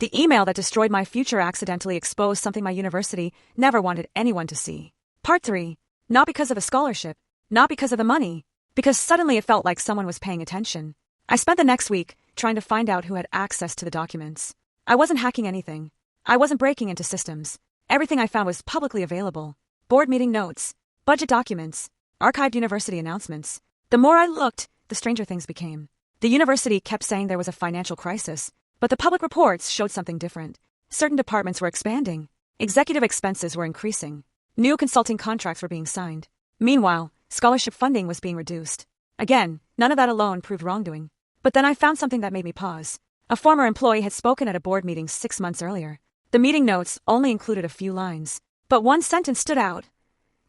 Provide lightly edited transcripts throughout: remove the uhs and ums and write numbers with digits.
The email that destroyed my future accidentally exposed something my university never wanted anyone to see. Part 3. Not because of the scholarship, not because of the money, because suddenly it felt like someone was paying attention. I spent the next week trying to find out who had access to the documents. I wasn't hacking anything. I wasn't breaking into systems. Everything I found was publicly available. Board meeting notes, budget documents, archived university announcements. The more I looked, the stranger things became. The university kept saying there was a financial crisis, but the public reports showed something different. Certain departments were expanding. Executive expenses were increasing. New consulting contracts were being signed. Meanwhile, scholarship funding was being reduced. Again, none of that alone proved wrongdoing. But then I found something that made me pause. A former employee had spoken at a board meeting 6 months earlier. The meeting notes only included a few lines, but one sentence stood out.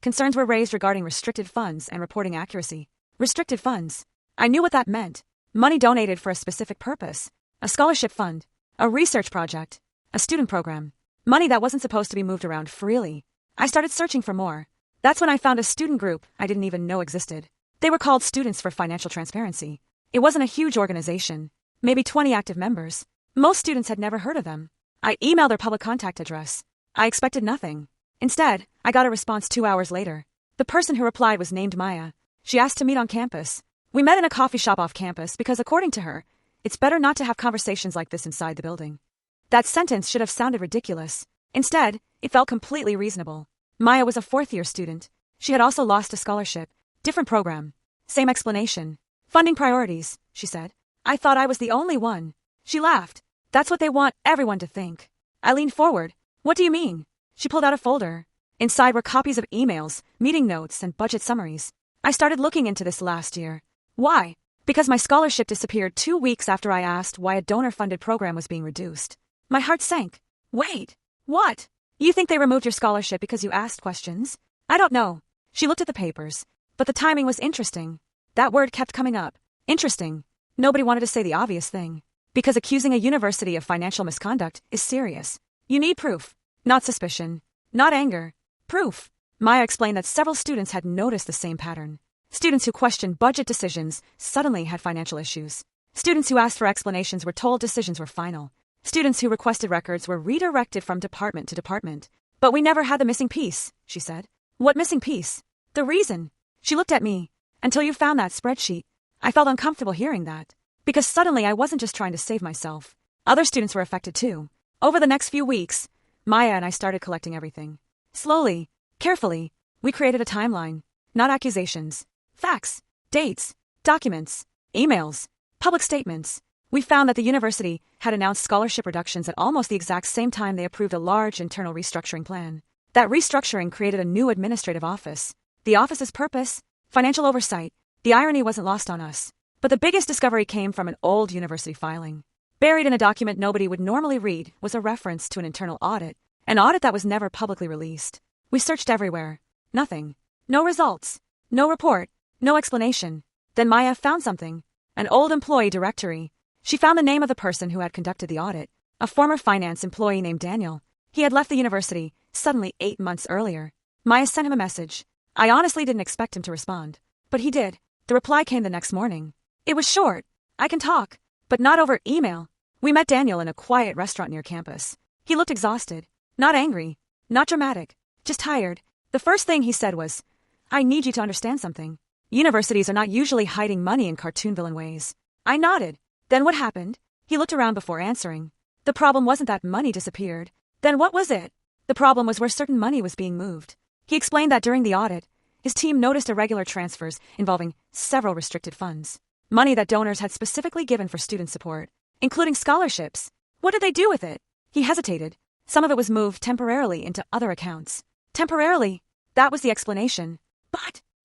Concerns were raised regarding restricted funds and reporting accuracy. Restricted funds. I knew what that meant. Money donated for a specific purpose. A scholarship fund. A research project. A student program. Money that wasn't supposed to be moved around freely. I started searching for more. That's when I found a student group I didn't even know existed. They were called Students for Financial Transparency. It wasn't a huge organization. Maybe 20 active members. Most students had never heard of them. I emailed their public contact address. I expected nothing. Instead, I got a response 2 hours later. The person who replied was named Maya. She asked to meet on campus. We met in a coffee shop off campus because, according to her, it's better not to have conversations like this inside the building. That sentence should have sounded ridiculous. Instead, it felt completely reasonable. Maya was a fourth-year student. She had also lost a scholarship. Different program. Same explanation. Funding priorities, she said. I thought I was the only one. She laughed. That's what they want everyone to think. I leaned forward. What do you mean? She pulled out a folder. Inside were copies of emails, meeting notes, and budget summaries. I started looking into this last year. Why? Because my scholarship disappeared 2 weeks after I asked why a donor-funded program was being reduced. My heart sank. Wait. What? You think they removed your scholarship because you asked questions? I don't know. She looked at the papers. But the timing was interesting. That word kept coming up. Interesting. Nobody wanted to say the obvious thing. Because accusing a university of financial misconduct is serious. You need proof. Not suspicion. Not anger. Proof. Maya explained that several students had noticed the same pattern. Students who questioned budget decisions suddenly had financial issues. Students who asked for explanations were told decisions were final. Students who requested records were redirected from department to department. But we never had the missing piece, she said. What missing piece? The reason. She looked at me. Until you found that spreadsheet. I felt uncomfortable hearing that. Because suddenly I wasn't just trying to save myself. Other students were affected too. Over the next few weeks, Maya and I started collecting everything. Slowly, carefully, we created a timeline. Not accusations. Facts. Dates. Documents. Emails. Public statements. We found that the university had announced scholarship reductions at almost the exact same time they approved a large internal restructuring plan. That restructuring created a new administrative office. The office's purpose? Financial oversight. The irony wasn't lost on us. But the biggest discovery came from an old university filing. Buried in a document nobody would normally read was a reference to an internal audit. An audit that was never publicly released. We searched everywhere. Nothing. No results. No report. No explanation. Then Maya found something. An old employee directory. She found the name of the person who had conducted the audit. A former finance employee named Daniel. He had left the university, suddenly 8 months earlier. Maya sent him a message. I honestly didn't expect him to respond. But he did. The reply came the next morning. It was short. I can talk. But not over email. We met Daniel in a quiet restaurant near campus. He looked exhausted. Not angry. Not dramatic. Just tired. The first thing he said was, I need you to understand something. Universities are not usually hiding money in cartoon villain ways. I nodded. Then what happened? He looked around before answering. The problem wasn't that money disappeared. Then what was it? The problem was where certain money was being moved. He explained that during the audit, his team noticed irregular transfers involving several restricted funds. Money that donors had specifically given for student support, including scholarships. What did they do with it? He hesitated. Some of it was moved temporarily into other accounts. Temporarily. That was the explanation.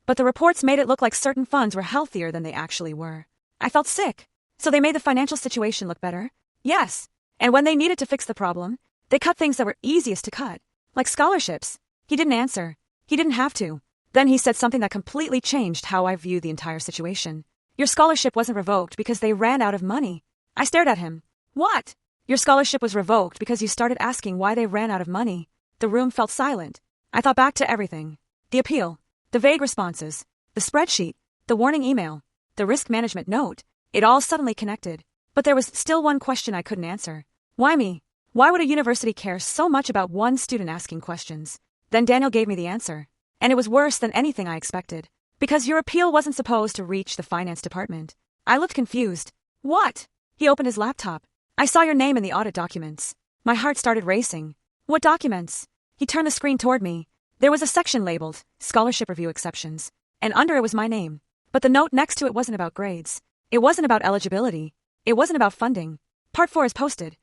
But the reports made it look like certain funds were healthier than they actually were. I felt sick. So they made the financial situation look better? Yes. And when they needed to fix the problem, they cut things that were easiest to cut, like scholarships. He didn't answer. He didn't have to. Then he said something that completely changed how I viewed the entire situation. Your scholarship wasn't revoked because they ran out of money. I stared at him. What? Your scholarship was revoked because you started asking why they ran out of money. The room felt silent. I thought back to everything. The appeal. The vague responses. The spreadsheet. The warning email. The risk management note. It all suddenly connected. But there was still one question I couldn't answer. Why me? Why would a university care so much about one student asking questions? Then Daniel gave me the answer. And it was worse than anything I expected. Because your appeal wasn't supposed to reach the finance department. I looked confused. What? He opened his laptop. I saw your name in the audit documents. My heart started racing. What documents? He turned the screen toward me. There was a section labeled Scholarship Review Exceptions, and under it was my name. But the note next to it wasn't about grades. It wasn't about eligibility. It wasn't about funding. Part 4 is posted.